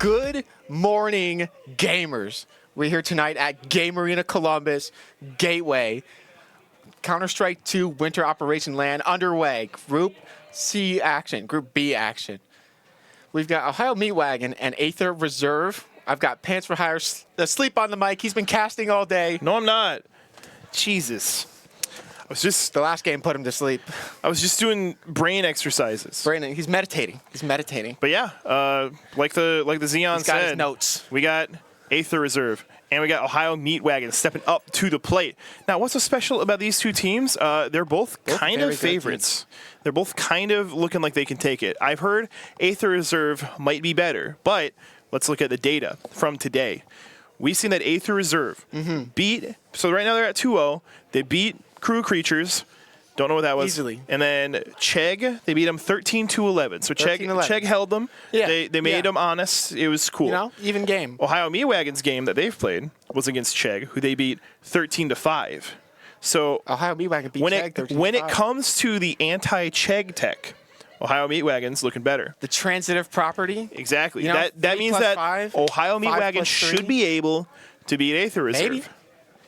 Good morning, gamers. We're here tonight at Game Arena Columbus, Gateway. Counter-Strike 2 Winter Operation LAN underway. Group C action, Group B action. We've got Ohio Meat Wagon and Aether Reserve. I've got Pants for Hire asleep on the mic. He's been casting all day. No, I'm not. Jesus. The last game put him to sleep. I was just doing brain exercises. He's meditating. He's meditating. But yeah, like the Xeon He's got said, his notes. We got Aether Reserve, and we got Ohio Meat Wagon stepping up to the plate. Now, what's so special about these two teams? They're both kind of favorites. They're both kind of looking like they can take it. I've heard Aether Reserve might be better, but let's look at the data from today. We've seen that Aether Reserve beat, so right now they're at 2-0. They beat Crew Creatures. Don't know what that was. Easily. And then Chegg, they beat them 13-11. So Chegg held them. Yeah. They made them honest. It was cool. You know, even game. Ohio Meat Wagon's game that they've played was against Chegg, who they beat 13-5. So Ohio Meat Wagon beat Chegg 13-5. When it comes to the anti-Chegg tech, Ohio Meat Wagon's looking better. The transitive property. Exactly. You know, that means that 5, Ohio Meat Wagon should be able to beat Aether Reserve.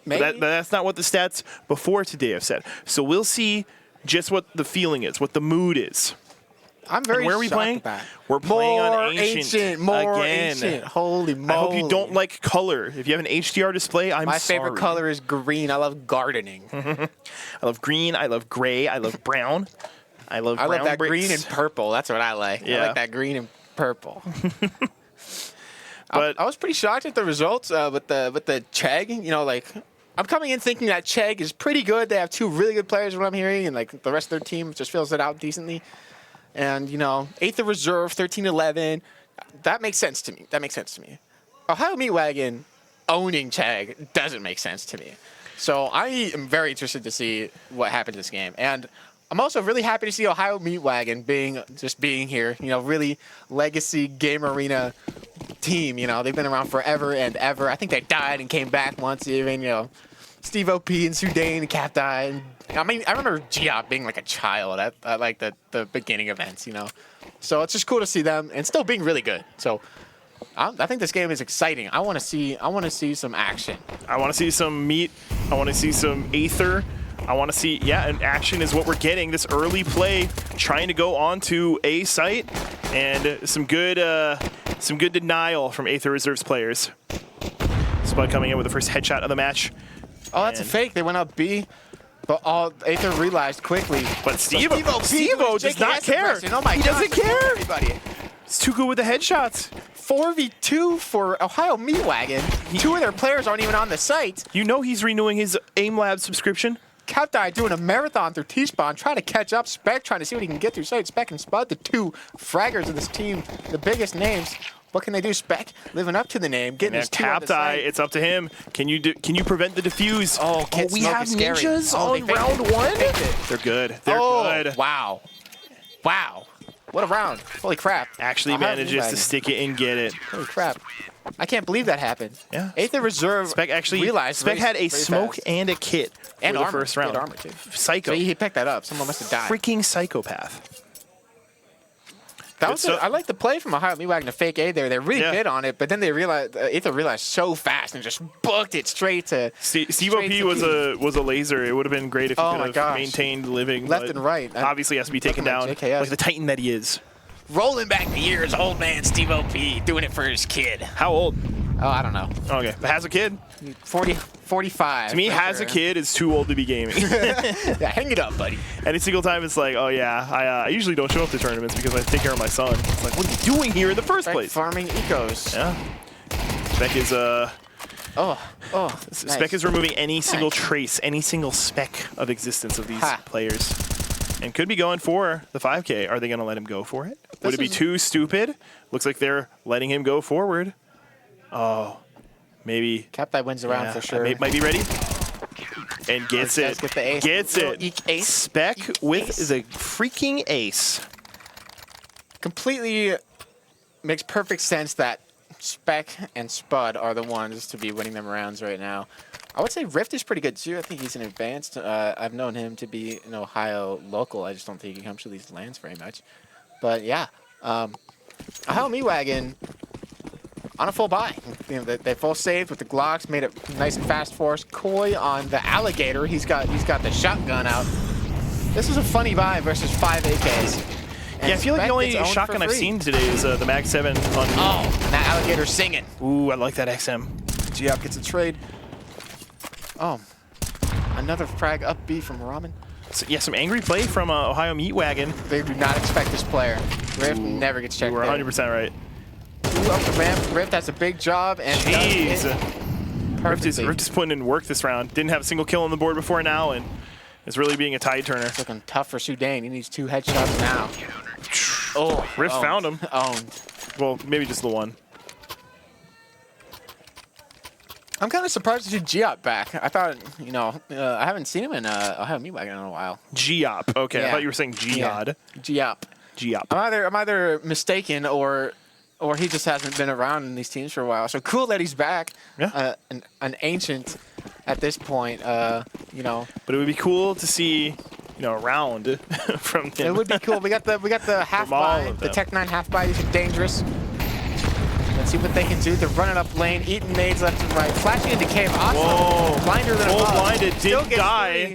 Maybe. But that's not what the stats before today have said. So we'll see just what the feeling is, what the mood is. I'm very and where are we playing? At that. We're playing on Ancient. More again. Ancient. Holy moly. I hope you don't like color. If you have an HDR display, I'm sorry. My favorite color is green. I love gardening. I love green. I love gray. I love brown. I love that bricks. green and purple. That's what I like. Yeah. I like that green and purple. But I was pretty shocked at the results with the Chegg. You know, like I'm coming in thinking that Chegg is pretty good. They have two really good players, what I'm hearing, and like the rest of their team just fills it out decently. And you know, Aether Reserve 13-11. That makes sense to me. Ohio Meat Wagon owning Chegg doesn't make sense to me. So I am very interested to see what happens this game. And I'm also really happy to see Ohio Meat Wagon being here. You know, really legacy Game Arena team. You know, they've been around forever and ever. I think they died and came back once even. You know, Steve OP and Sudane and Cap died. I mean, I remember Geop being like a child at like the beginning events. You know, so it's just cool to see them and still being really good. So I think this game is exciting. I want to see some action. I want to see some meat. I want to see some Aether. I want to see, and action is what we're getting. This early play, trying to go onto A site, and some good denial from Aether Reserve's players. Spud coming in with the first headshot of the match. Oh, that's a fake. They went up B, but Aether realized quickly. But Steve-O does not care. Oh my he God, doesn't care. Everybody. He's too good with the headshots. 4v2 for Ohio Meat Wagon. Two of their players aren't even on the site. You know he's renewing his AIM Lab subscription. Captai doing a marathon through T-Spawn, trying to catch up. Spec trying to see what he can get through sight. Spec and Spud, the two fraggers of this team, the biggest names. What can they do? Spec living up to the name, getting his two on the site. Captai, it's up to him. Can you prevent the defuse? Oh, we have ninjas on round one. They're good. They're good. Wow. What a round. Holy crap. Actually manages to stick it and get it. Holy crap. I can't believe that happened. Yeah. Aether Reserve Spec actually realized Spec had a smoke fast. and a kit for And the armor. first round. Armor too. Psycho. So he picked that up. Someone must have died. Freaking psychopath. That was I like the play from Ohio Meat Wagon to fake A there. They really bid on it, but then they realized Aether realized so fast and just booked it straight to Steve OP was a laser. It would have been great if he could have maintained living. Left and right. Obviously has to be taken down like the Titan that he is. Rolling back the years, old man Steve OP doing it for his kid. How old? Oh, I don't know. Okay, but has a kid. 45. To me, has a kid is too old to be gaming. Yeah, hang it up, buddy. Any single time it's like, oh yeah, I usually don't show up to tournaments because I take care of my son. It's like, what are you doing here in the first place? Farming ecos. Yeah. Spec is Spec nice. Is removing any single trace, any single speck of existence of these players. And could be going for the 5K. Are they going to let him go for it? Would it be too stupid? Looks like they're letting him go forward. Oh, maybe. Captai wins the round for sure. Might be ready. And gets it. Gets it. Spec with the freaking ace. Completely makes perfect sense that Spec and Spud are the ones to be winning them rounds right now. I would say Rift is pretty good too. I think he's an advanced. I've known him to be an Ohio local. I just don't think he comes to these lands very much. But yeah, Ohio Meat Wagon on a full buy. You know, they full saved with the Glocks, made it nice and fast for us. Koi on the Alligator. He's got the shotgun out. This is a funny buy versus 5 AKs. And Yeah, I feel like the only Spec gets owned shotgun for I've free. seen today is the Mag 7 on. Oh, that Alligator singing. Ooh, I like that XM. Giap gets a trade. Oh, another frag up B from Ramen. So, yeah, some angry play from Ohio Meat Wagon. They do not expect this player. Rift never gets checked. You were 100% right. 2 up the ramp. Rift has a big job and Jeez. does it perfectly. Rift is putting in work this round. Didn't have a single kill on the board before now, and is really being a tide turner. It's looking tough for Sudan. He needs 2 headshots now. Oh, Rift owned. found him. Owned. Well, maybe just the one. I'm kind of surprised to see Giap back. I thought, you know, I haven't seen him in Ohio Meat Wagon in a while. Giop. Okay, Yeah. I thought you were saying Giod. Giap. Giop. I'm either mistaken or he just hasn't been around in these teams for a while. So cool that he's back. Yeah. An ancient at this point. You know, But it would be cool to see, you know, a round from him. it would be cool. We got the half From all buy, of the them. Tech 9 half buy. These are dangerous. Let's see what they can do. They're running up lane, eating nades left and right, flashing into cave. Awesome. Whoa. Blinder than a Full bug. blinded, Still didn't gets die.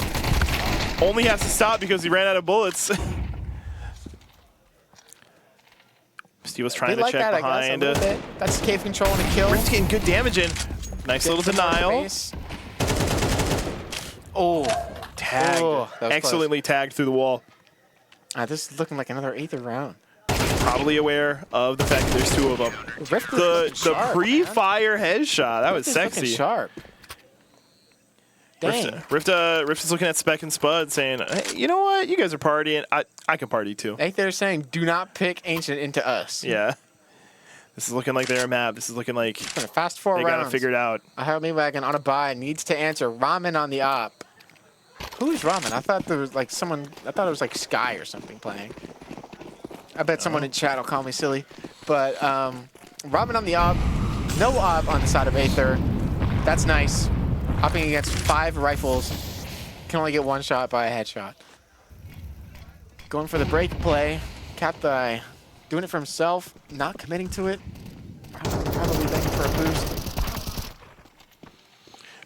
free. Only has to stop because he ran out of bullets. Steve was trying They to like check that, I behind. guess, a little bit. That's cave control and a kill. Rift's getting good damage in. Nice Getting little some more denial. base. Oh, Tagged. Oh, that was Excellently tagged through the wall. this is looking like another Aether round. Probably aware of the fact that there's 2 of them. Rift is The looking sharp, man. pre-fire headshot. That was Rift is looking sexy. sharp. Dang. Rift is looking at Spec and Spud saying, hey, you know what? You guys are partying. I can party too. They're saying, do not pick Ancient into us. Yeah. This is looking like their map. This is looking like It's gonna fast 4 they rounds. got to figure it out. Ohio Meat Wagon on a buy needs to answer. Ramen on the op. Who's Ramen? I thought there was like someone. I thought it was like Sky or something playing. I bet someone in chat will call me silly. But Ramen on the op. No op on the side of Aether. That's nice. Hopping against 5 rifles. Can only get 1 shot by a headshot. Going for the break play. Cap the eye. Doing it for himself. Not committing to it. Probably begging for a boost.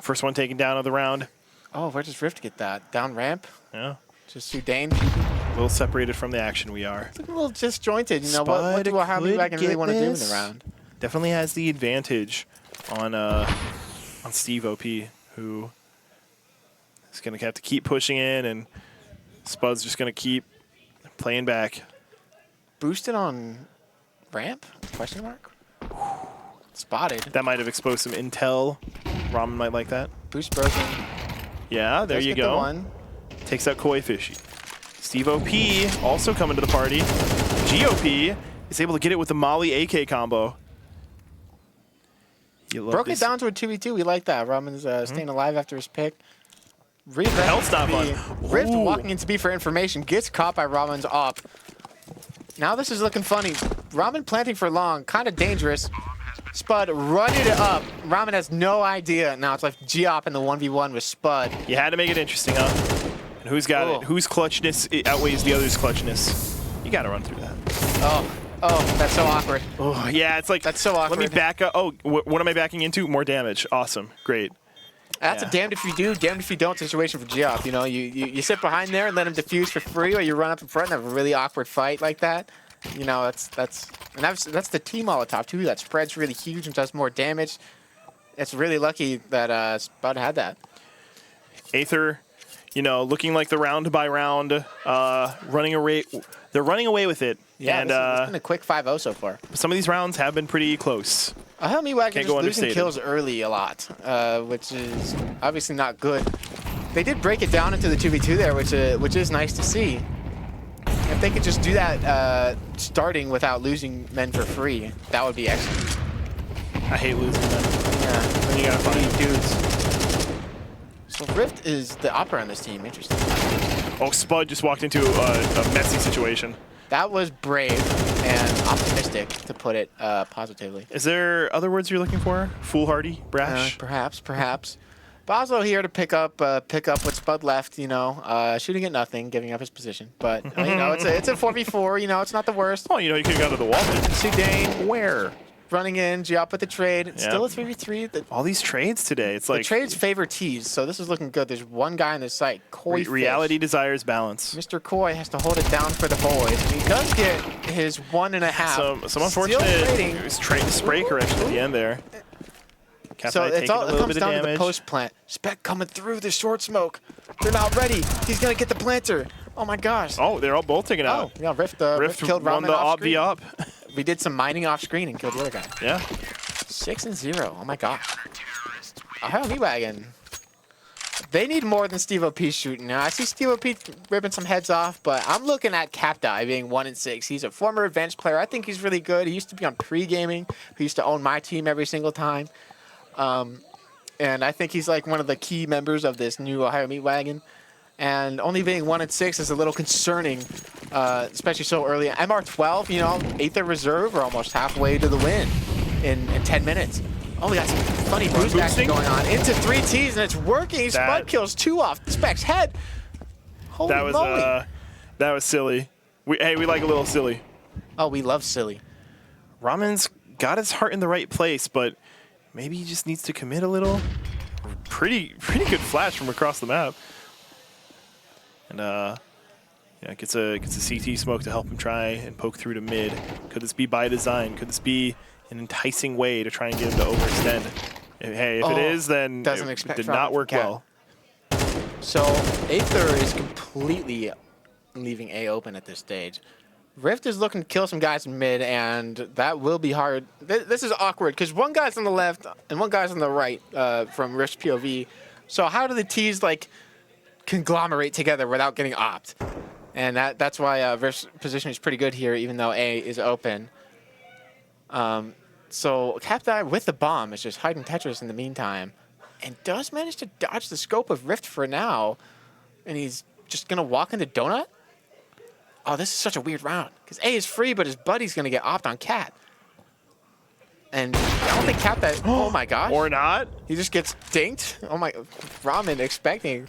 First one taken down of the round. Oh, where does Rift get that? Down ramp? Yeah. Just Sudan? A little separated from the action we are. It's a little disjointed. You know, what Spud do Ohio Meat could Wagon really get want to do in the this. round? Definitely has the advantage on Steve OP, who is going to have to keep pushing in, and Spud's just going to keep playing back. Boosted on ramp? Question mark? Spotted. That might have exposed some intel. Ramen might like that. Boost broken. Yeah, there Does you get the go. one. Takes out Koi Fishy. Steve OP also coming to the party. GOP is able to get it with the Molly AK combo. You love Broke this. it down to a 2v2. We like that. Ramen's staying alive after his pick. Rift Health stop B. on. Rift Ooh. walking into B for information. Gets caught by Ramen's op. Now this is looking funny. Ramen planting for long. Kind of dangerous. Spud running it up. Ramen has no idea. Now it's left Giop in the 1v1 with Spud. You had to make it interesting, huh? And who's got Oh. it? Whose clutchness outweighs the other's clutchness? You got to run through that. Oh, that's so awkward. Oh, yeah, it's like, That's so let me awkward. back up. Oh, what am I backing into? More damage. Awesome. Great. That's Yeah. a damned if you do, damned if you don't situation for Giop. You know, you sit behind there and let him defuse for free, or you run up in front and have a really awkward fight like that. You know, that's the team Molotov too. That spreads really huge and does more damage. It's really lucky that Spud had that. Aether, you know, looking like the round by round, running away. They're running away with it. Yeah, and it's been a quick 5-0 so far. some of these rounds have been pretty close. Ohio Meat Wagon Can't just go losing understated. kills early a lot, which is obviously not good. They did break it down into the 2v2 there, which is nice to see. If they could just do that starting without losing men for free, that would be excellent. I hate losing them. Yeah, Then you gotta find these dudes. So Rift is the opera on this team. Interesting. Oh, Spud just walked into a messy situation. That was brave and optimistic, to put it positively. Is there other words you're looking for? Foolhardy? Brash? Perhaps. Boslo here to pick up what Spud left, you know, shooting at nothing, giving up his position. But, you know, it's a 4v4, you know, it's not the worst. Oh, you know, you could have gone to the wall. Sudan, Where? running in. Giop with the trade. It's still a 3v3. All these trades today. It's like the trades favor T's, so this is looking good. There's one guy in the site. Koi reality Fish. desires balance. Mr. Koi has to hold it down for the boys. And he does get his 1.5. Some unfortunate spray correction at the end there. So it comes down to the post plant. Spec coming through the short smoke. They're not ready. He's gonna get the planter. Oh my gosh. Oh, they're all both taken out. Oh yeah, Rift killed Ramen off screen. Up. We did some mining off screen and killed the other guy. Yeah. 6-0. Oh my gosh. Ohio Meat Wagon. They need more than Steve OP shooting. Now I see Steve OP ripping some heads off, but I'm looking at Capdai being 1-6. He's a former advanced player. I think he's really good. He used to be on pre-gaming. He used to own my team every single time. And I think he's like one of the key members of this new Ohio Meat Wagon. And only being 1-6 is a little concerning, especially so early. MR12, you know, Aether reserve, are almost halfway to the win in 10 minutes. Oh, we got some funny boost action going on into 3Ts, and it's working. Spud kills 2 off Spec's head. Holy moly. That was silly. We like a little silly. Oh, we love silly. Ramen's got his heart in the right place, but maybe he just needs to commit a little. Pretty good flash from across the map. And yeah, gets a CT smoke to help him try and poke through to mid. Could this be by design? Could this be an enticing way to try and get him to overextend? Hey, if it is, then it did not work well. So Aether is completely leaving A open at this stage. Rift is looking to kill some guys in mid, and that will be hard. This is awkward because one guy's on the left and one guy's on the right from Rift's POV. So how do the T's like conglomerate together without getting opt? And that's why Rift's position is pretty good here, even though A is open. So Capdai with the bomb is just hiding Tetris in the meantime, and does manage to dodge the scope of Rift for now. And he's just gonna walk into Donut. Oh, this is such a weird round because A is free, but his buddy's gonna get opt on Cat. And I don't think Capdai. Oh my gosh. Or not. He just gets dinked. Oh my, Ramen expecting.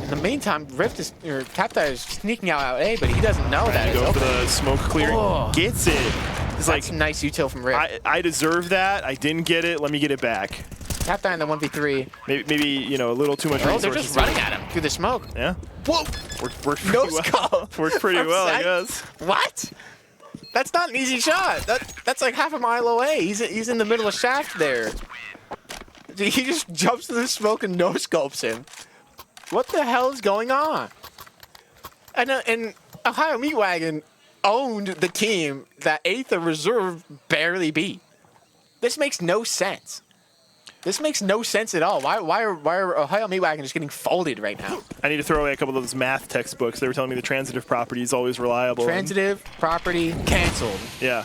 In the meantime, Capdai is sneaking out A, but he doesn't know that. Go for the smoke clearing. Oh. Gets it. It's That's like nice util from Rift. I deserve that. I didn't get it. Let me get it back. Capdai in the 1v3. Maybe you know, a little too much resources. They're just running at him through the smoke. Yeah. Whoa. Worked no pretty scope. Well. Worked pretty well, I guess. What? That's not an easy shot. That's like half a mile away. He's in the middle of shaft there. He just jumps to the smoke and no scopes him. What the hell is going on? And Ohio Meat Wagon owned the team that Aether Reserve barely beat. This makes no sense. This makes no sense at all. Why are Ohio Meat Wagon just getting folded right now? I need to throw away a couple of those math textbooks. They were telling me the transitive property is always reliable. Transitive property canceled. Yeah.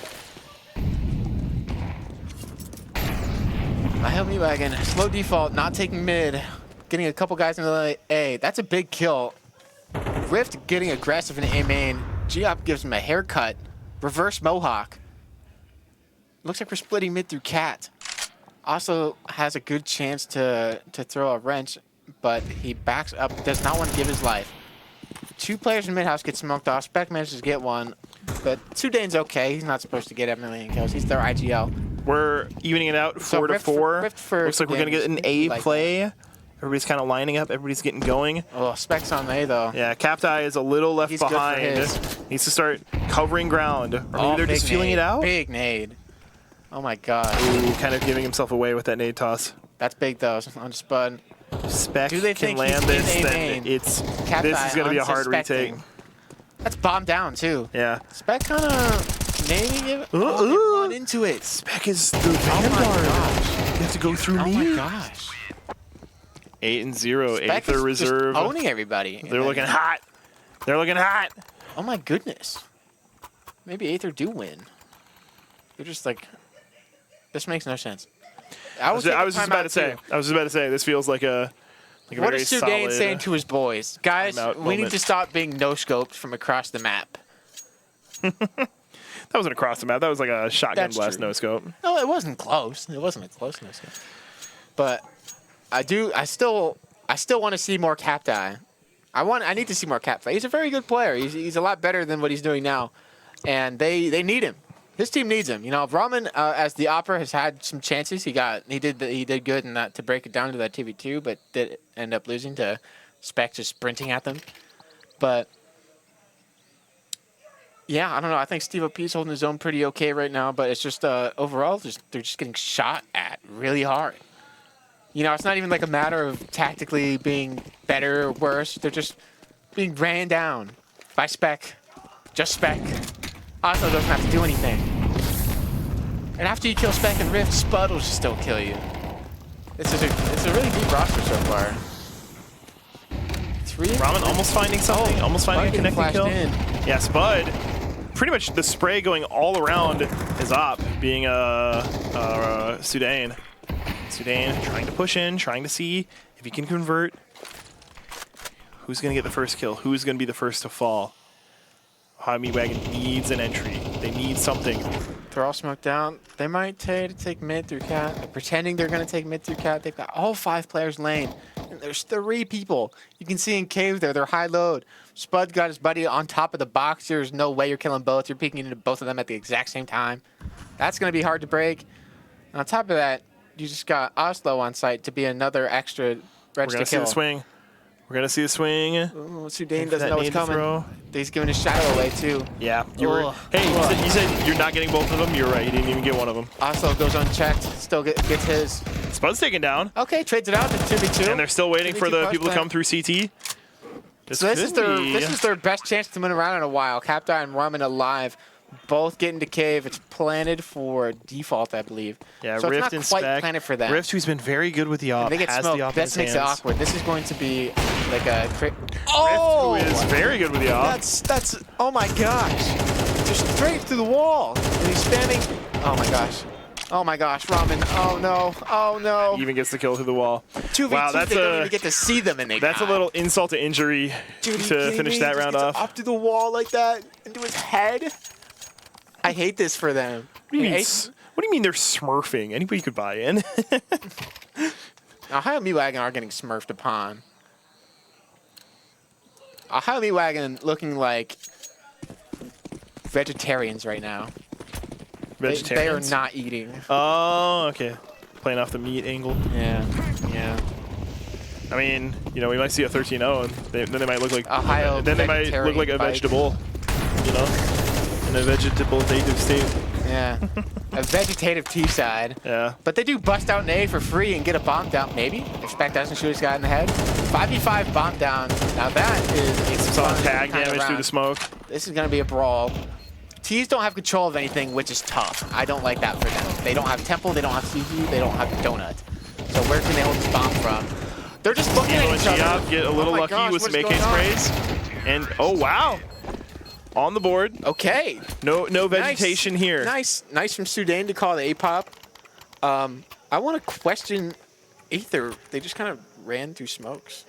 Ohio Meat Wagon, slow default, not taking mid. Getting a couple guys into A. That's a big kill. Rift getting aggressive in A main. Giop gives him a haircut. Reverse Mohawk. Looks like we're splitting mid through Cat. Also has a good chance to throw a wrench, but he backs up. Does not want to give his life. 2 players in mid-house get smoked off. Spec manages to get one, but Sudane's okay. He's not supposed to get a million kills. He's their IGL. We're evening it out 4-4. Looks like we're going to get an A play. Everybody's kind of lining up. Everybody's getting going. Oh, Spec's on A, though. Yeah, Capdai is a little left behind. Needs to start covering ground. Or maybe they're just feeling it out? Big nade. Oh, my God. Ooh, kind of giving himself away with that nade toss. That's big, though, on Spud. Spec can land this, then this is going to be a hard retake. That's bombed down, too. Yeah. Spec kind of naming it. Oh, run into it. Spec is the vanguard. You have to go through me. Oh, my gosh. 8-0, Aether Reserve. Just owning everybody. They're looking hot. They're looking hot. Oh my goodness. Maybe Aether do win. They're just like, this makes no sense. I was just about to say. This feels like a what is Sudane solid saying to his boys? Guys, we need to stop being no-scoped from across the map. That wasn't across the map. That was like a shotgun blast no-scope. No, it wasn't close. It wasn't a close no-scope. But I still want to see more Capdai. I need to see more Capdai. He's a very good player. He's a lot better than what he's doing now. and they need him. His team needs him. You know, Ramen as the Opera has had some chances. He did good in that to break it down to that TV2, but did end up losing to Spec just sprinting at them. But yeah, I don't know. I think Steve OP's holding his own pretty okay right now, but it's just overall they're just getting shot at really hard. You know, it's not even like a matter of tactically being better or worse. They're just being ran down by Spec. Just Spec. Also doesn't have to do anything. And after you kill Spec and Rift, Spud will still kill you. It's a really deep roster so far. Ramen almost finding something. Almost finding a connecting kill. Yeah, Spud. Pretty much the spray going all around his op, being Sudan. Sudan trying to push in, trying to see if he can convert. Who's going to get the first kill? Who's going to be the first to fall? Wagon needs an entry. They need something. They're all smoked out. They might take mid through cat. They're pretending they're going to take mid through cat. They've got all 5 players lane. And there's 3 people. You can see in cave there, they're high load. Spud got his buddy on top of the box. There's no way you're killing both. You're peeking into both of them at the exact same time. That's going to be hard to break. And on top of that, you just got Oslo on site to be another extra We're going to see the swing. We're going to see the swing. Ooh, Sudan doesn't know what's coming. He's giving his shadow away, too. Yeah. Hey, you said you're not getting both of them. You're right. You didn't even get one of them. Oslo goes unchecked. Still gets his. Spud's taken down. Okay, trades it out to 2v2. And they're still waiting for the people to come through CT. So this is their best chance to win around in a while. Captai and Ramen alive. Both get into cave. It's planted for default, I believe. Yeah, so Rift it's not quite Spec. planted for them. Rift, who's been very good with the op, they get has smoked. the op That makes it awkward. This is going to be like a... Rift, who is very good with the op. That's oh my gosh. Just straight through the wall. And he's spamming... Oh my gosh. Oh my gosh, Ramen. Oh no. Oh no. He even gets the kill through the wall. 2v2, wow, that's they don't even get to see them and they That's die. a little insult to injury to finish that round off. Up to the wall like that into his head. I hate this for them. What do you mean they're smurfing? Anybody could buy in. Ohio Wagon are getting smurfed upon. Ohio Wagon looking like vegetarians right now. Vegetarians? They are not eating. Oh, okay. Playing off the meat angle. Yeah. I mean, you know, we might see a 13-0, and then they might look like Ohio. Then they might look like a vegetable, you know, in a vegetative state. Yeah. A vegetative T-side. Yeah. But they do bust out an A for free and get a bomb down, maybe. If Spec doesn't shoot his guy in the head. 5v5 bomb down. Now that is some tag damage through the smoke. This is going to be a brawl. T's don't have control of anything, which is tough. I don't like that for them. They don't have Temple, they don't have CG, they don't have Donut. So where can they hold this bomb from? They're just looking at each other. Get a little lucky with some AK sprays. And, oh, wow. On the board. Okay. No vegetation here. Nice from Sudan to call the A-pop. I want to question Aether. They just kind of ran through smokes.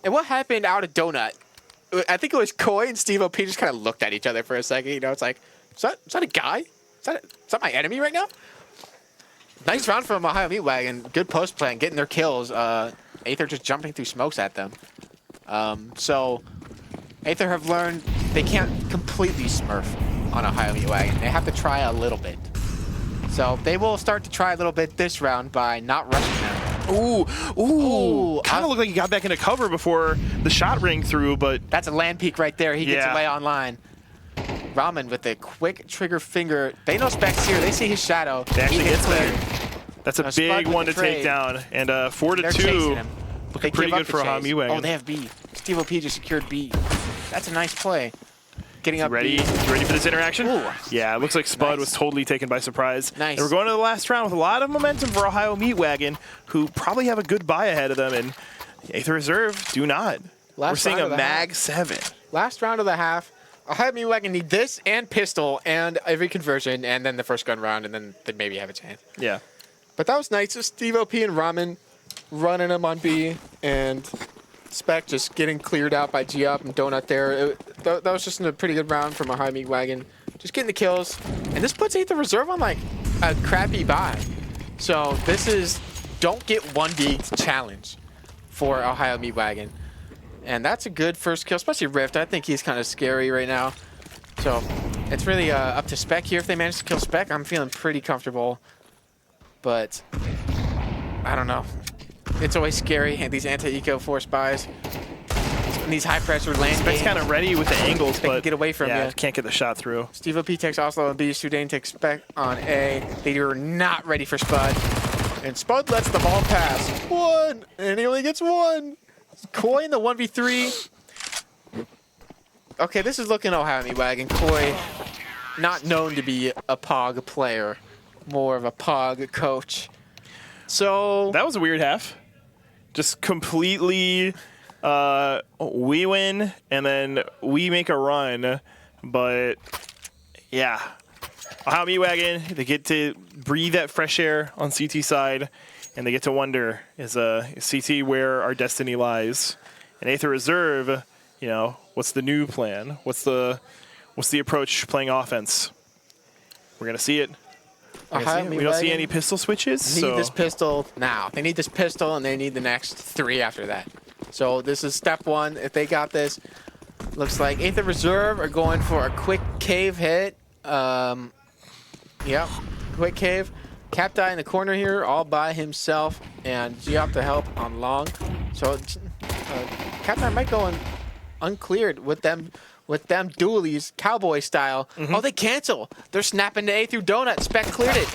And what happened out of Donut? I think it was Koi and Steve OP just kind of looked at each other for a second. You know, it's like, is that a guy? Is that my enemy right now? Nice round from Ohio Wagon. Good post play and getting their kills. Aether just jumping through smokes at them. So Aether have learned they can't completely smurf on Ohio Wagon. They have to try a little bit. So they will start to try a little bit this round by not rushing them. Ooh. Kind of looked like he got back into cover before the shot rang through, but... That's a land peek right there. He gets away online. Ramen with a quick trigger finger. They know Spec's here. They see his shadow. They actually get there. That's a big one to take down. And 4-2. Looking pretty good for Ohio Wagon. Oh, they have B. Steve OP just secured B. That's a nice play. Getting up ready? B. You ready for this interaction? Ooh. Yeah, it looks like Spud was totally taken by surprise. Nice. And we're going to the last round with a lot of momentum for Ohio Wagon, who probably have a good buy ahead of them. And Aether Reserve do not. We're seeing a Mag 7. Last round of the half. Ohio Wagon need this and pistol and every conversion and then the first gun round and then they maybe have a chance. Yeah. But that was nice. So Steve OP and Ramen running them on B and Spec just getting cleared out by G-Up and Donut there. That was just a pretty good round from Ohio Wagon. Just getting the kills. And this puts Aether Reserve on like a crappy buy. So this is don't get 1v challenge for Ohio Wagon. And that's a good first kill, especially Rift. I think he's kind of scary right now. So It's really up to Spec here. If they manage to kill Spec, I'm feeling pretty comfortable. But I don't know. It's always scary, and these anti-eco force buys. And these high-pressure land Spec's games. kind of ready with the angles, They but can get away from you. can't get the shot through. Steve OP takes Oslo on B. Sudane takes Spec on A. They are not ready for Spud. And Spud lets the ball pass. One! And he only gets one. Koi in the 1v3. Okay, this is looking Ohio Meat Wagon. Koi, not known to be a POG player. More of a POG coach. So... That was a weird half. Just completely... we win, and then we make a run, but yeah. Ohio Meat Wagon, they get to breathe that fresh air on CT side, and they get to wonder, is CT where our destiny lies? And Aether Reserve, you know, what's the new plan? What's the approach playing offense? We're going to see it. We don't see any pistol switches. They need this pistol now. They need this pistol, and they need the next 3 after that. So this is step 1. If they got this, looks like Aether Reserve are going for a quick cave hit. Yep, quick cave. Captai in the corner here, all by himself, and Giop to help on long. So Captai might go uncleared with them dualies, cowboy style. Oh, they cancel. They're snapping to A through Donut. Spec cleared it.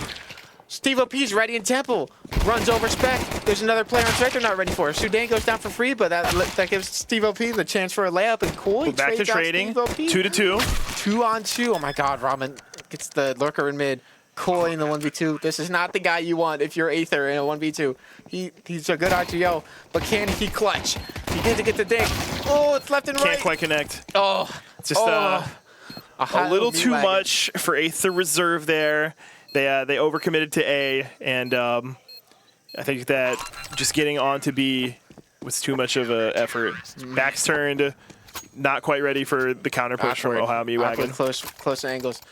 Steve OP's ready in Temple. Runs over Spec. There's another player on strike they're not ready for. Sudane goes down for free, but that gives Steve OP the chance for a layup. And Koi back to trading. 2-2. 2-on-2. Oh my God, Ramen gets the lurker in mid. Koi in the 1v2. This is not the guy you want if you're Aether in a 1v2. He's a good RGO, but can he clutch? He gets to get the dig. Oh, it's left and right. Can't quite connect. Oh. Just a little too much for Aether Reserve there. They overcommitted to A, and I think that just getting on to B was too much of an effort. Backs turned, not quite ready for the counter push from Ohio Meat Wagon. Close angles.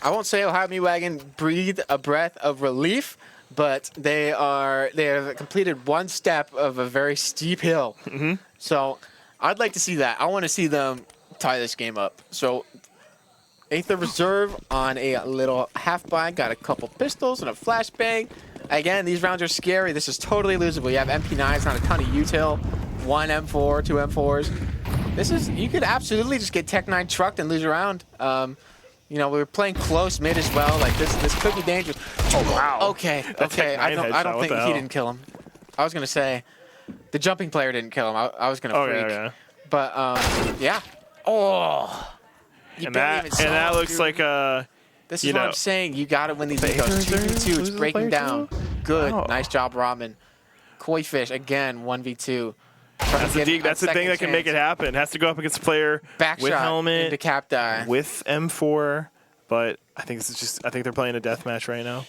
I won't say Ohio Meat Wagon breathed a breath of relief, but they have completed one step of a very steep hill. So I'd like to see that. I want to see them tie this game up. So Aether Reserve on a little half buy, got a couple pistols and a flashbang. Again, these rounds are scary. This is totally losable. You have MP9s, not a ton of util. 1 M4, 2 M4s. You could absolutely just get Tech 9 trucked and lose a round. You know, we were playing close mid as well. Like this could be dangerous. Oh wow. Okay. I don't think he didn't kill him. I was gonna say the jumping player didn't kill him. I was gonna freak. Yeah. But yeah. Oh. And that looks like This is what I'm saying. You got to win these ecos. 2v2. It's breaking down. Good. Wow. Nice job, Ramen. Koi Fish, again, 1v2. That's the thing that can make it happen. Has to go up against a player with helmet, into cap die. with M4. But I think they're playing a deathmatch right now.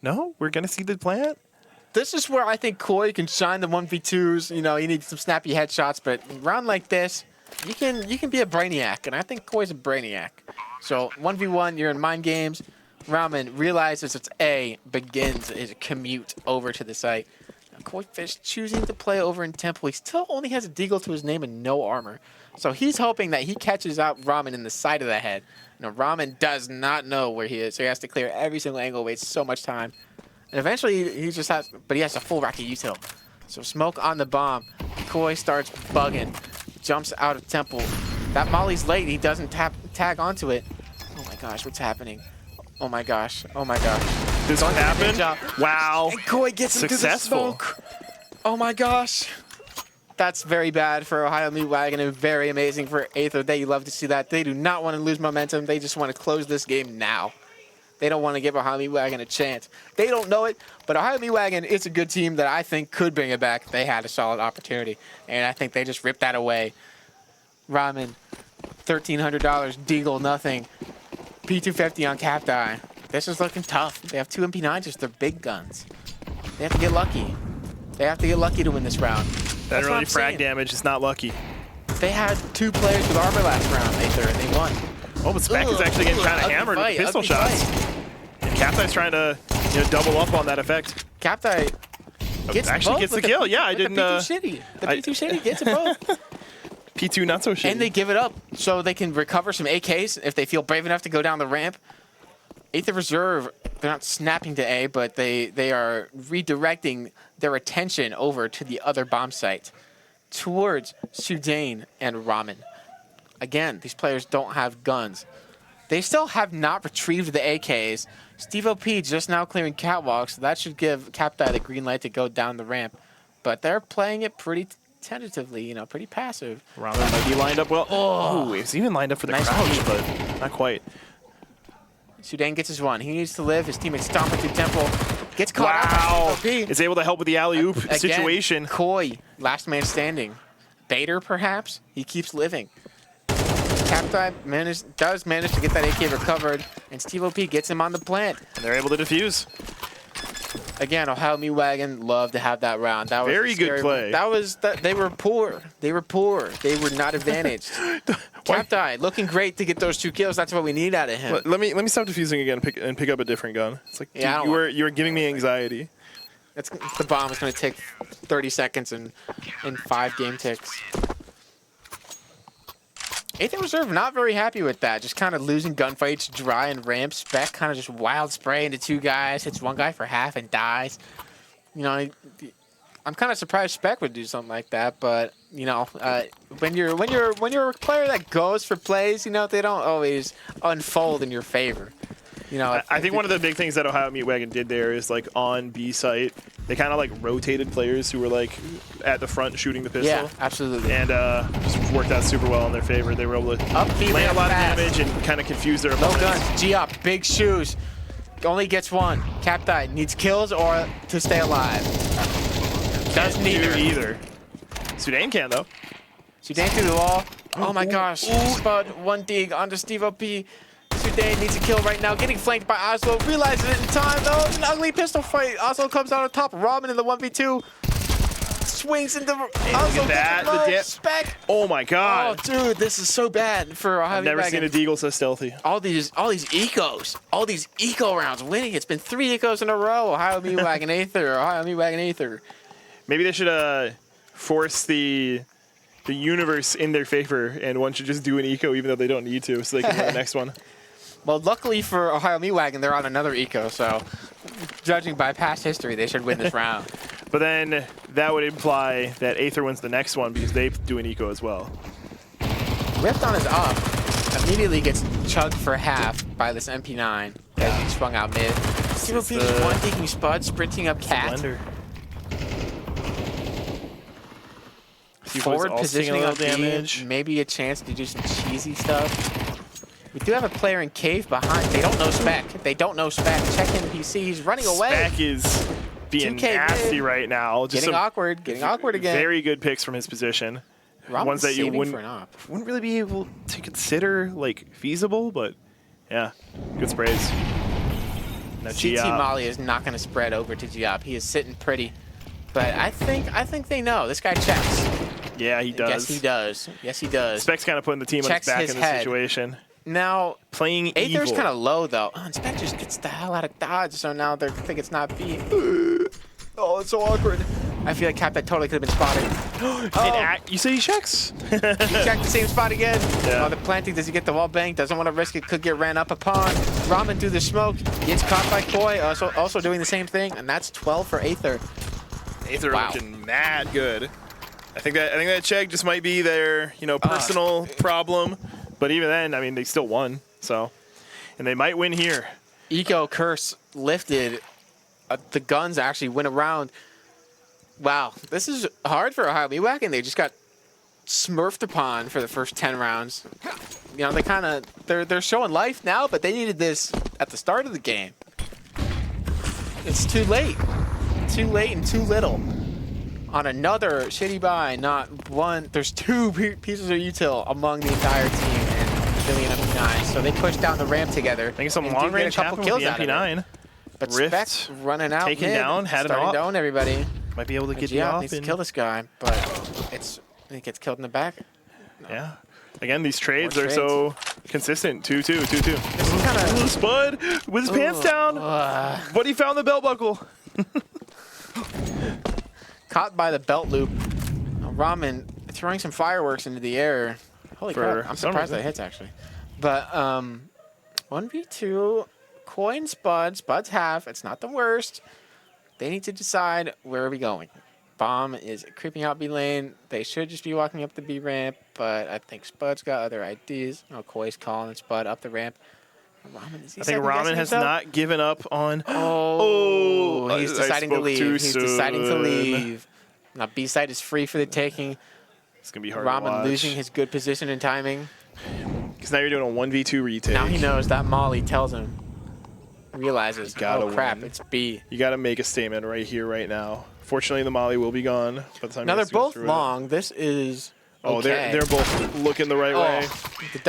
No, we're gonna see the plant. This is where I think Koi can shine the 1v2s. You know, you need some snappy headshots, but round like this, you can be a brainiac, and I think Koi's a brainiac. So 1v1, you're in mind games. Ramen realizes it's A, begins his commute over to the site. Now, Koi Fish choosing to play over in Temple. He still only has a deagle to his name and no armor. So he's hoping that he catches out Ramen in the side of the head. Now, Ramen does not know where he is, so he has to clear every single angle, wastes so much time. And eventually, he has a full rack of util. So smoke on the bomb. Koi starts bugging. Jumps out of Temple. That molly's late. He doesn't tag onto it. Oh my gosh, what's happening? Oh my gosh. Oh my gosh. This one happened? Wow. And Koi gets into the smoke. Oh my gosh. That's very bad for Ohio Meat Wagon and very amazing for Aether. They love to see that. They do not want to lose momentum. They just want to close this game now. They don't want to give Ohio Meat Wagon a chance. They don't know it, but Ohio Meat Wagon is a good team that I think could bring it back. They had a solid opportunity, and I think they just ripped that away. Ramen, $1,300, Deagle, nothing. P250 on cap die. This is looking tough. They have 2 MP9s, just they're big guns. They have to get lucky. They have to get lucky to win this round. That really frag damage is not lucky. They had 2 players with armor last round, Aether, and they won. Oh, but Spec is actually getting kind of hammered with pistol shots. And Captai's trying to double up on that effect. Captai gets the kill. Yeah, I didn't. The P2 Shitty. The P2 Shitty gets it both. P2 not so shitty. And they give it up so they can recover some AKs if they feel brave enough to go down the ramp. Aether Reserve, they're not snapping to A, but they are redirecting their attention over to the other bomb site towards Sudane and Ramen. Again, these players don't have guns. They still have not retrieved the AKs. Steve OP just now clearing catwalks, so that should give Captai the green light to go down the ramp. But they're playing it pretty tentatively, you know, pretty passive. Ramen might be lined up well. Oh, he's even lined up for the Nice crouch, peek. but not quite. Sudane gets his one. He needs to live. His teammate stomping through Temple. Gets caught Wow. out by Steve OP. Is able to help with the alley-oop Again, situation. Koi, last man standing. Bader, perhaps? He keeps living. Captai does manage to get that AK recovered, and Steve OP gets him on the plant. And they're able to defuse. Again, Ohio Me Wagon loved to have that round. That was Very good play. They were poor. They were poor. They were not advantaged. Captai looking great to get those 2 kills. That's what we need out of him. Let me stop defusing again and pick up a different gun. It's like, Yeah, dude, you were giving me anxiety. The bomb is going to take 30 seconds and 5 game ticks. Aether Reserve not very happy with that. Just kind of losing gunfights, dry and ramp. Spec kind of just wild spray into 2 guys, hits 1 guy for half and dies. You know, I'm kind of surprised Spec would do something like that. But you know, when you're a player that goes for plays, you know, they don't always unfold in your favor. You know, I think one of the big things that Ohio Meat Wagon did there is, like, on B site, they kind of like rotated players who were like at the front shooting the pistol. Yeah, absolutely. And just worked out super well in their favor. They were able to land a lot of damage and kind of confuse their No opponents. guns. G-Up, big shoes. Only gets 1. Captai needs kills or to stay alive. Does neither. Either. Sudane can, though. Sudane through the wall. Oh my gosh. Spud, 1 dig onto Steve OP. Sudane needs a kill right now. Getting flanked by Oslo. Realizes it in time, though. It's an ugly pistol fight. Oslo comes out on top. Ramen in the 1v2. Swings into Oslo. The dip. Spec. Oh my god. Oh, dude, this is so bad for Ohio I've never Wagon. seen a Deagle so stealthy. All these ecos, all these eco rounds winning. It's been 3 ecos in a row. Ohio Me Wagon Aether. Ohio Me Wagon Aether. Maybe they should force the universe in their favor, and one should just do an eco even though they don't need to, so they can win the next one. Well, luckily for Ohio Me Wagon, they're on another eco, so judging by past history, they should win this round. But then that would imply that Aether wins the next one because they do an eco as well. Rift on his up immediately gets chugged for half by this MP9 as he swung out mid. Steve OP just 1 digging Spud, sprinting up Cat. Blender. Forward also positioning taking a on little damage. Maybe a chance to do some cheesy stuff. We do have a player in cave behind. They don't know Spec. They don't know Spec. Check in PC. He's running away. Spec is being 2K nasty mid. right now. Just Getting some awkward. Getting awkward again. Very good picks from his position. Ramen's Ones that you saving wouldn't for an op. really be able to consider like feasible, but yeah, good sprays. Now CT Molly is not going to spread over to Giop. He is sitting pretty. But I think they know. This guy checks. Yeah, he does. Yes, he does. Yes, he does. Spec's kind of putting the team on Checks his back his in this head. situation. Now, Playing Aether's evil. kind of low, though. Oh, and Spec just gets the hell out of dodge, so now they think it's not B. Oh, it's so awkward. I feel like Captai totally could have been spotted. Oh, You say he checks? he checked the same spot again. Yeah. Oh, the planting, does he get the wall bang? Doesn't want to risk it, could get ran up upon. Ramen through the smoke, gets caught by Koi, also doing the same thing, and that's 12 for Aether. Aether Wow. looking mad good. I think that check just might be their personal problem, but even then, I mean, they still won. So, and they might win here. Eco curse lifted. The guns actually went around. Wow, this is hard for Ohio Me Wagon. They just got smurfed upon for the first 10 rounds. You know, they're showing life now, but they needed this at the start of the game. It's too late. Too late and too little. On another shitty buy, not one. There's 2 pieces of util among the entire team and Billy and MP9. So they pushed down the ramp together. I think some and long did get range a couple happened with kills the out of it. MP9. But Rift Spec running out taken mid, down, had an starting op. down everybody. Might be able to get the Giop off. needs to and- kill this guy, but he gets killed in the back. Yeah. Again, these trades More are so consistent. 2-2, 2-2. This is kind of Spud with his pants down, but he found the belt buckle. caught by the belt loop. Ramen throwing some fireworks into the air. Holy crap! I'm surprised that hits actually. But 1v2, Koi, Spud. Spud's half. It's not the worst. They need to decide where are we going. Bomb is creeping out B lane. They should just be walking up the B ramp, but I think Spud's got other ideas. Oh, Koi's calling Spud up the ramp. I think Ramen has not given up on. Oh, he's deciding to leave. He's deciding to leave. Now B side is free for the taking. It's gonna be hard. Ramen losing his good position and timing. Because now you're doing a 1v2 retake. Now he knows that Molly tells him. Realizes, oh crap, win. it's B. You got to make a statement right here, right now. Fortunately, the Molly will be gone by the time. Now they're both long. This is. Oh, okay. they're both looking the right way.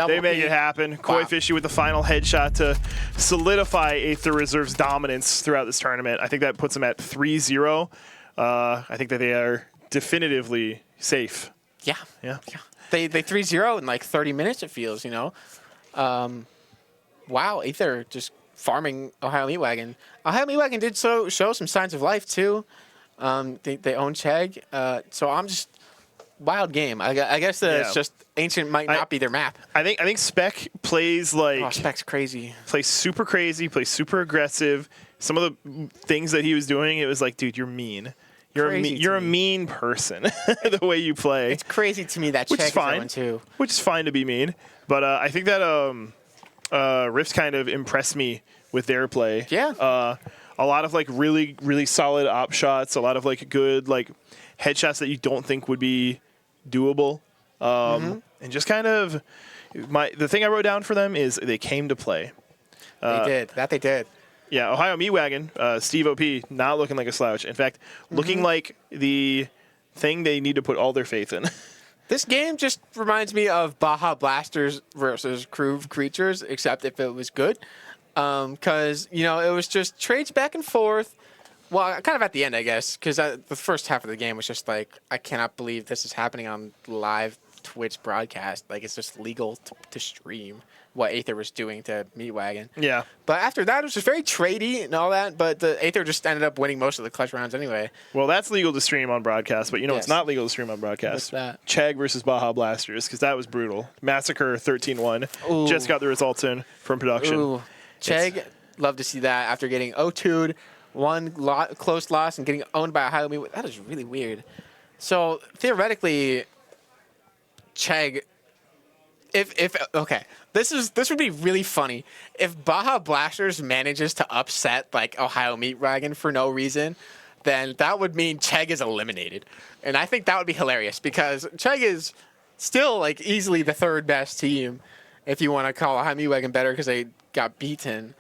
They make it happen. Wow. Koi Fishy with the final headshot to solidify Aether Reserve's dominance throughout this tournament. I think that puts them at 3-0. I think that they are definitively safe. Yeah. Yeah. They 3-0 in like 30 minutes, it feels, you know. Wow, Aether just farming Ohio Meat Wagon. Ohio Meat Wagon did show some signs of life, too. They own Chegg. So I'm just... Wild game. I guess it's just Ancient might not be their map. I think Spec plays like... Oh, Spec's crazy. Plays super crazy, plays super aggressive. Some of the things that he was doing, it was like, dude, you're mean. You're a mean person, the way you play. It's crazy to me that Chegg is going too. Which is fine to be mean. But I think that Rift kind of impressed me with their play. Yeah. A lot of like really, really solid op shots. A lot of like good like headshots that you don't think would be doable. And just kind of the thing I wrote down for them is they came to play. They did. That they did. Yeah, Ohio Meat Wagon, Steve OP, not looking like a slouch. In fact, looking like the thing they need to put all their faith in. This game just reminds me of Baja Blasters versus Crew Creatures, except if it was good. Because, you know, it was just trades back and forth. Well, kind of at the end, I guess, because the first half of the game was just like, I cannot believe this is happening on live Twitch broadcast. Like, it's just legal to stream what Aether was doing to Meat Wagon. Yeah. But after that, it was just very tradey and all that, but the Aether just ended up winning most of the clutch rounds anyway. Well, that's legal to stream on broadcast, but you know it's not legal to stream on broadcast? What's that? Chegg versus Baja Blasters, because that was brutal. Massacre 13-1. Just got the results in from production. Ooh. Chegg, love to see that after getting 0-2'd, one close loss, and getting owned by Ohio Meat. That is really weird. So, theoretically, Chegg... Okay, this would be really funny if Baja Blasters manages to upset like Ohio Meat Wagon for no reason. Then that would mean Chegg is eliminated, and I think that would be hilarious because Chegg is still like easily the third best team if you want to call Ohio Meat Wagon better because they got beaten.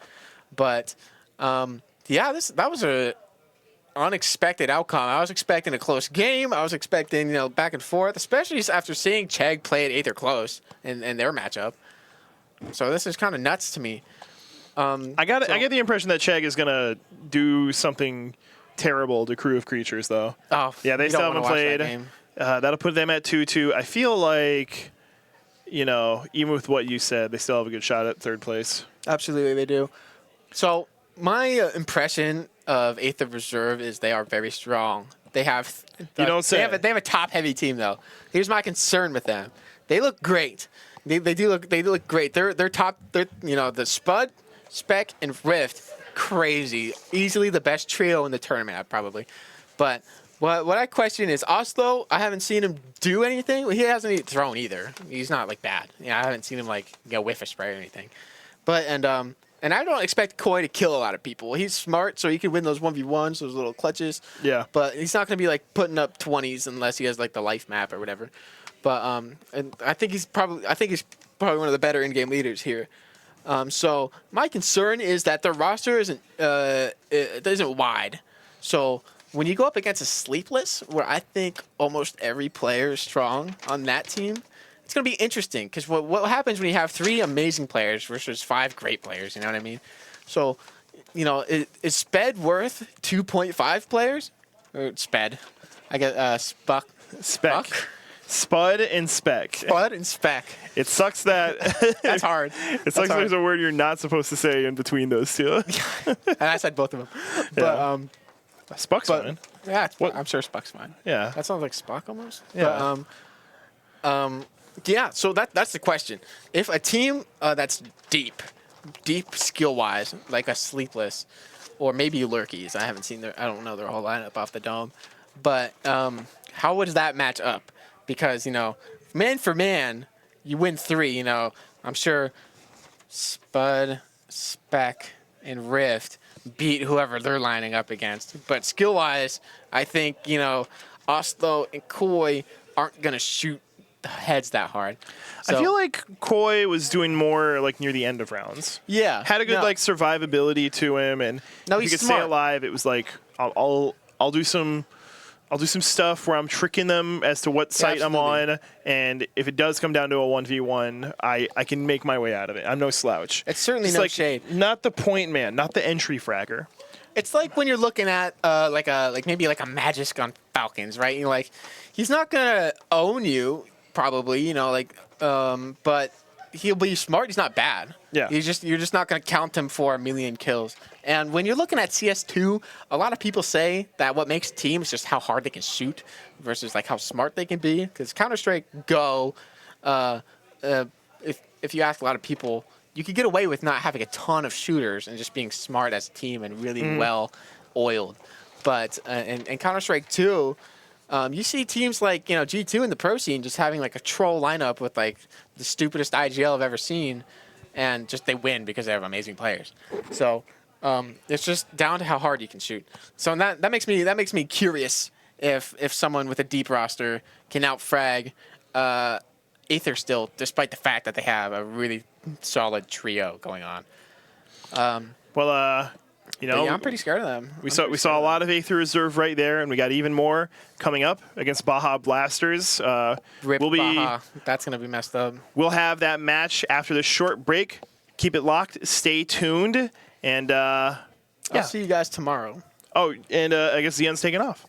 But yeah, that was a unexpected outcome. I was expecting a close game. I was expecting, back and forth, especially after seeing Chegg play at Aether close in their matchup. So this is kind of nuts to me. I get the impression that Chegg is gonna do something terrible to Crew of Creatures, though. Oh, yeah, they still haven't played. That'll put them at 2-2. I feel like, even with what you said, they still have a good shot at third place. Absolutely, they do. So my impression of Aether Reserve is they are very strong. They have they have a top heavy team though. Here's my concern with them. They look great. They look great. They're top. The Spud, Spec, and Rift, crazy. Easily the best trio in the tournament probably. But what I question is Oslo. I haven't seen him do anything. He hasn't even thrown either. He's not like bad. I haven't seen him whiff a spray or anything. But and I don't expect Koi to kill a lot of people. He's smart, so he can win those 1v1s, those little clutches. Yeah. But he's not going to be putting up 20s unless he has the life map or whatever. But and I think he's probably one of the better in-game leaders here. So my concern is that their roster isn't wide. So when you go up against a Sleepless, where I think almost every player is strong on that team, it's going to be interesting because what happens when you have 3 amazing players versus 5 great players, you know what I mean? So, is Sped worth 2.5 players? Or Sped? I guess Spec. Spud and Spec. Spud and Spec. It sucks that... That's hard. It sucks there's a word you're not supposed to say in between those two. And I said both of them. But, Spuck's fine. Yeah, I'm sure Spuck's fine. Yeah. That sounds like Spuck almost. Yeah. Yeah, so that's the question. If a team that's deep skill-wise, like a Sleepless, or maybe Lurkies, I don't know their whole lineup off the dome, but how would that match up? Because, man for man, you win 3, I'm sure Spud, Spec, and Rift beat whoever they're lining up against. But skill-wise, I think, Oslo and Koi aren't going to shoot heads that hard. So, I feel like Koi was doing more like near the end of rounds. Yeah. Had a good like survivability to him, and No, if he's he could smart. stay alive, it was like I'll do some stuff where I'm tricking them as to what site I'm absolutely. on, and if it does come down to a 1v1, I can make my way out of it. I'm no slouch. It's certainly Just no like, shade. Not the point man, not the entry fragger. It's like when you're looking at maybe like a Magisk on Falcons, right? You're like, he's not gonna own you, probably, but he'll be smart. He's not bad. Yeah. You're just not gonna count him for a million kills. And when you're looking at CS2, a lot of people say that what makes teams just how hard they can shoot versus like how smart they can be. Because Counter-Strike Go, if you ask a lot of people, you could get away with not having a ton of shooters and just being smart as a team and really well oiled. But in Counter-Strike 2, you see teams like G2 in the pro scene just having like a troll lineup with like the stupidest IGL I've ever seen, and just they win because they have amazing players. So it's just down to how hard you can shoot. So that makes me curious if someone with a deep roster can outfrag Aether still, despite the fact that they have a really solid trio going on. Well, Yeah, I'm pretty scared of them. We saw a lot of Aether Reserve right there, and we got even more coming up against Baja Blasters. Rip Baja. That's gonna be messed up. We'll have that match after the short break. Keep it locked. Stay tuned, and I'll see you guys tomorrow. Oh, and I guess Zen's taking off.